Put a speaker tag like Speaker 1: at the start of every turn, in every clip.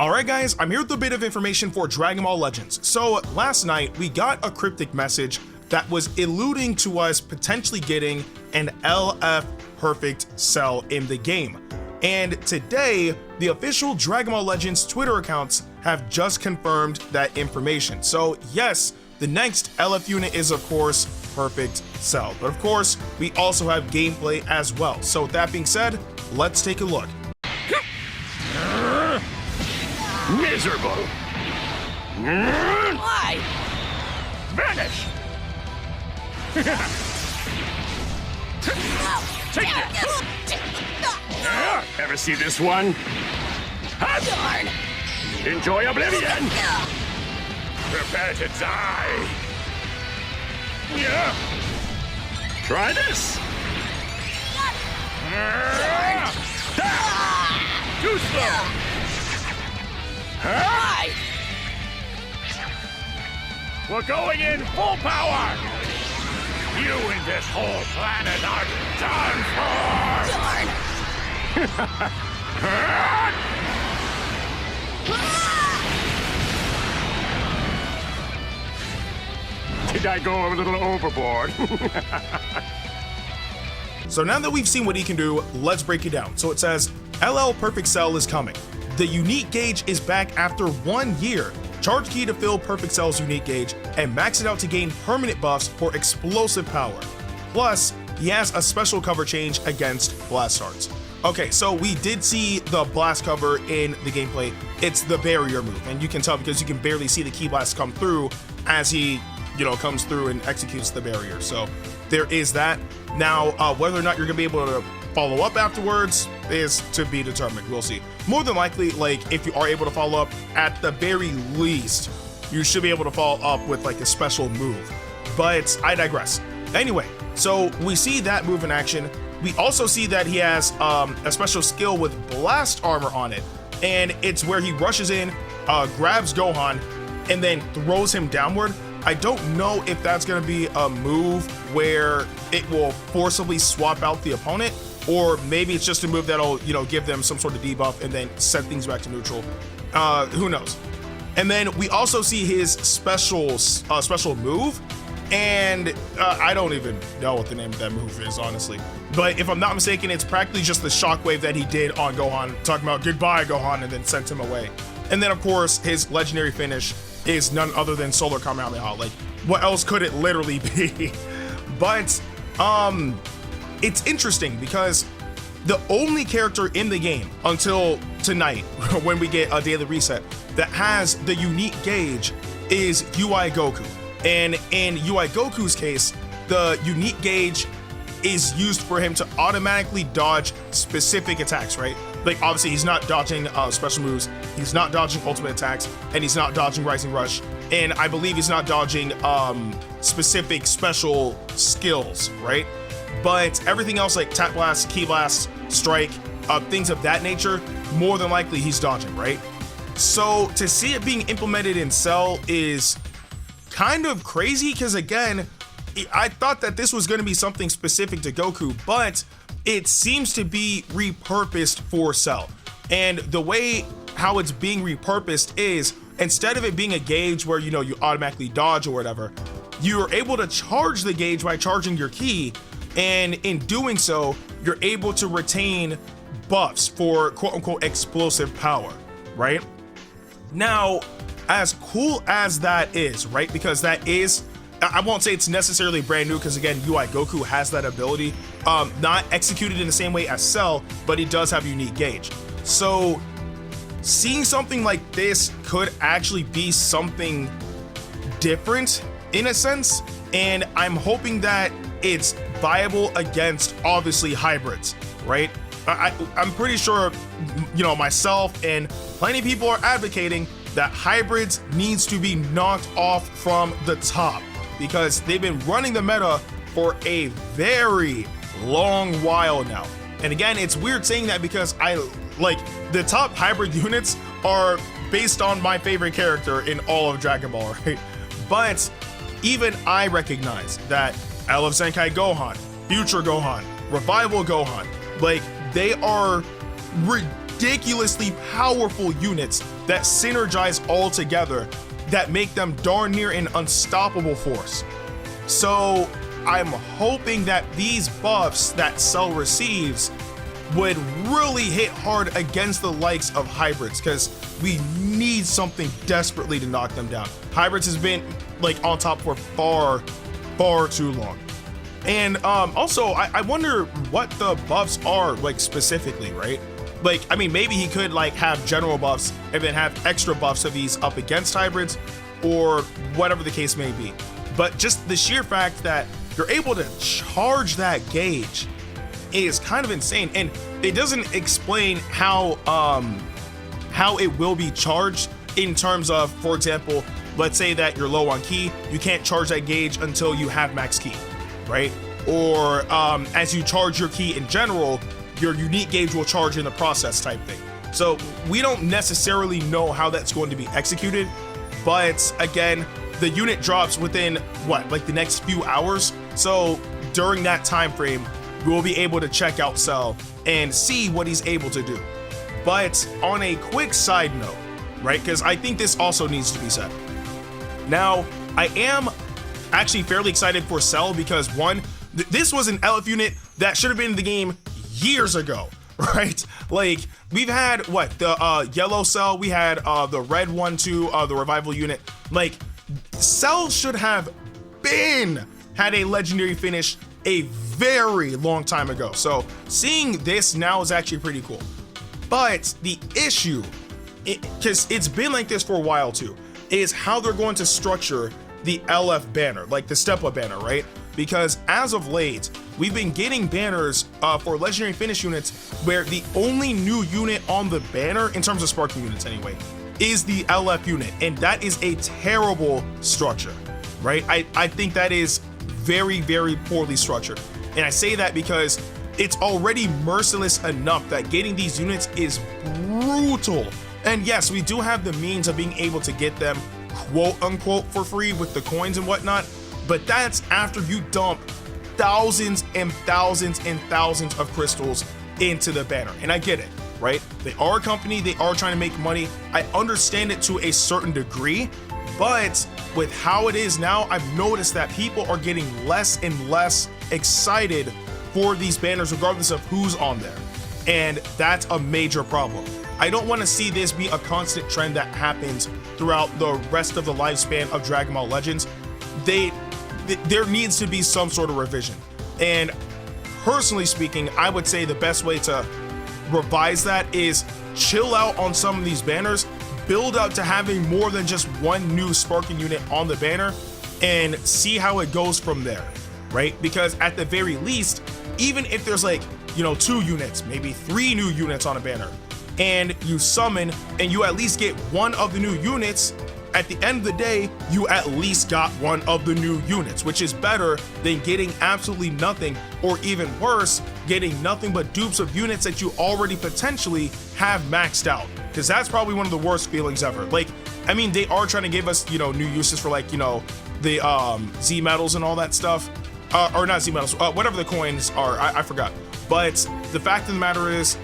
Speaker 1: Alright guys, I'm here with a bit of information for Dragon Ball Legends. So last night we got a cryptic message that was alluding to us potentially getting an LF Perfect Cell in the game. And today, the official Dragon Ball Legends Twitter accounts have just confirmed that information. So yes, the next LF unit is of course Perfect Cell. But of course, we also have gameplay as well. So with that being said, let's take a look.
Speaker 2: Miserable!
Speaker 3: Why?
Speaker 2: Vanish! Take it! Ever see this one?
Speaker 3: Darn!
Speaker 2: Enjoy oblivion! Prepare to die! Yeah. Try this! Too slow!
Speaker 3: Why?
Speaker 2: We're going in full power! You and this whole planet are done for!
Speaker 3: Darn!
Speaker 2: Did I go a little overboard?
Speaker 1: So now that we've seen what he can do, let's break it down. So it says, LL Perfect Cell is coming. The unique gauge is back after 1 year. Charge key to fill Perfect Cell's unique gauge and max it out to gain permanent buffs for explosive power. Plus, he has a special cover change against blast darts. Okay, so we did see the blast cover in the gameplay. It's the barrier move, and you can tell because you can barely see the ki blast come through as he, comes through and executes the barrier. So there is that. Now, whether or not you're gonna be able to follow up afterwards is to be determined. We'll see. More than likely, if you are able to follow up, at the very least, you should be able to follow up with a special move. But I digress. Anyway, so we see that move in action. We also see that he has a special skill with blast armor on it, and it's where he rushes in, grabs Gohan, and then throws him downward. I don't know if that's going to be a move where it will forcibly swap out the opponent, or maybe it's just a move that'll, give them some sort of debuff and then set things back to neutral. Who knows? And then we also see his special move, and I don't even know what the name of that move is, honestly. But if I'm not mistaken, it's practically just the shockwave that he did on Gohan, talking about goodbye Gohan, and then sent him away. And then of course his legendary finish is none other than Solar Kamehameha. What else could it literally be? But it's interesting because the only character in the game until tonight, when we get a daily reset, that has the unique gauge is UI Goku. And in UI Goku's case, the unique gauge is used for him to automatically dodge specific attacks, right? Obviously he's not dodging special moves, he's not dodging ultimate attacks, and he's not dodging Rising Rush, and I believe he's not dodging specific special skills, right? But everything else like Tap Blast, Ki Blast, Strike, things of that nature, more than likely he's dodging, right? So to see it being implemented in Cell is kind of crazy, because again, I thought that this was going to be something specific to Goku, but it seems to be repurposed for Cell. And the way how it's being repurposed is, instead of it being a gauge where you automatically dodge or whatever, you're able to charge the gauge by charging your ki, and in doing so you're able to retain buffs for quote-unquote explosive power, right? Now, as cool as that is, right, because that is, I won't say it's necessarily brand new, because again, UI Goku has that ability, not executed in the same way as Cell, but he does have a unique gauge. So seeing something like this could actually be something different in a sense, and I'm hoping that it's viable against obviously hybrids, right? I'm pretty sure, myself and plenty of people are advocating that hybrids needs to be knocked off from the top, because they've been running the meta for a very long while now. And again, it's weird saying that because the top hybrid units are based on my favorite character in all of Dragon Ball, right? But even I recognize that I love Zenkai Gohan, Future Gohan, Revival Gohan, they are ridiculously powerful units that synergize all together that make them darn near an unstoppable force. So I'm hoping that these buffs that Cell receives would really hit hard against the likes of hybrids, because we need something desperately to knock them down. Hybrids has been like on top for far too long. And also I wonder what the buffs are like specifically, right? Like, I mean, maybe he could like have general buffs and then have extra buffs of these up against hybrids, or whatever the case may be. But just the sheer fact that you're able to charge that gauge is kind of insane, and it doesn't explain how it will be charged in terms of, for example, let's say that you're low on ki, you can't charge that gauge until you have max ki, right? Or as you charge your ki in general, your unique gauge will charge in the process type thing. So we don't necessarily know how that's going to be executed, but again, the unit drops within what, like the next few hours. So during that time frame, we'll be able to check out Cell and see what he's able to do. But on a quick side note, right, because I think this also needs to be said. Now, I am actually fairly excited for Cell because one, this was an LF unit that should have been in the game years ago, right? Like, we've had what, the yellow Cell, we had the red one too, the revival unit. Like, Cell should have had a legendary finish a very long time ago. So seeing this now is actually pretty cool. But the issue, because it's been like this for a while too, is how they're going to structure the LF banner, like the step up banner, right? Because as of late, we've been getting banners for legendary finish units where the only new unit on the banner, in terms of sparking units anyway, is the LF unit, and that is a terrible structure, right? I think that is very, very poorly structured. And I say that because it's already merciless enough that getting these units is brutal. And yes, we do have the means of being able to get them quote unquote for free with the coins and whatnot, but that's after you dump thousands and thousands and thousands of crystals into the banner. And I get it, right? They are a company, they are trying to make money. I understand it to a certain degree, but with how it is now, I've noticed that people are getting less and less excited for these banners regardless of who's on there, and that's a major problem. I don't want to see this be a constant trend that happens throughout the rest of the lifespan of Dragon Ball Legends. There needs to be some sort of revision, and personally speaking, I would say the best way to revise that is chill out on some of these banners, build up to having more than just one new sparking unit on the banner, and see how it goes from there, right? Because at the very least, even if there's like, 2 units, maybe 3 new units on a banner, and you summon and you at least get one of the new units, at the end of the day, you at least got one of the new units, which is better than getting absolutely nothing, or even worse, getting nothing but dupes of units that you already potentially have maxed out. Because that's probably one of the worst feelings ever. Like, I mean, they are trying to give us, new uses for like, the Z medals and all that stuff. Or not Z medals, whatever the coins are, I forgot. But the fact of the matter is,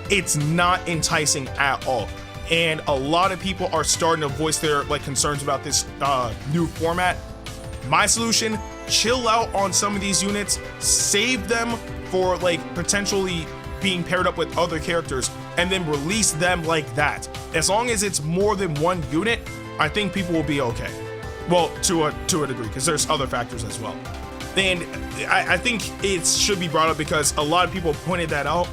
Speaker 1: it's not enticing at all. And a lot of people are starting to voice their concerns about this new format. My solution, chill out on some of these units, save them for potentially being paired up with other characters, and then release them like that. As long as it's more than one unit, I think people will be okay. Well, to a degree, because there's other factors as well. And I think it should be brought up because a lot of people pointed that out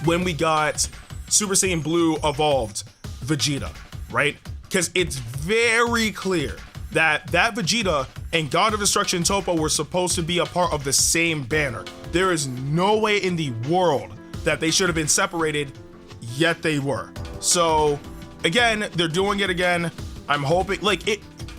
Speaker 1: when we got Super Saiyan Blue Evolved Vegeta, right? Because it's very clear that Vegeta and God of Destruction Toppo were supposed to be a part of the same banner. There is no way in the world that they should have been separated, yet they were. So again, they're doing it again. I'm hoping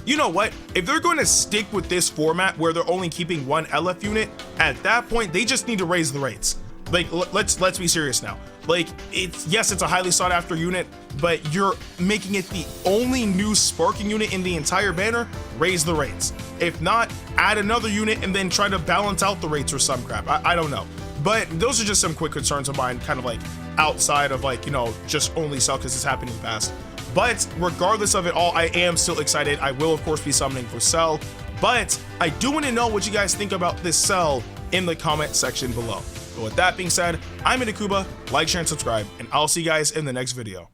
Speaker 1: you know what? If they're going to stick with this format where they're only keeping one LF unit, at that point, they just need to raise the rates. Let's be serious now. It's a highly sought after unit, but you're making it the only new sparking unit in the entire banner. Raise the rates. If not, add another unit and then try to balance out the rates or some crap. I don't know. But those are just some quick concerns of mine, kind of like outside of like, you know, just only Cell because it's happened in the past. But regardless of it all, I am still excited. I will of course be summoning for Cell, but I do want to know what you guys think about this Cell in the comment section below. But with that being said, I'm Ndukauba, like, share, and subscribe, and I'll see you guys in the next video.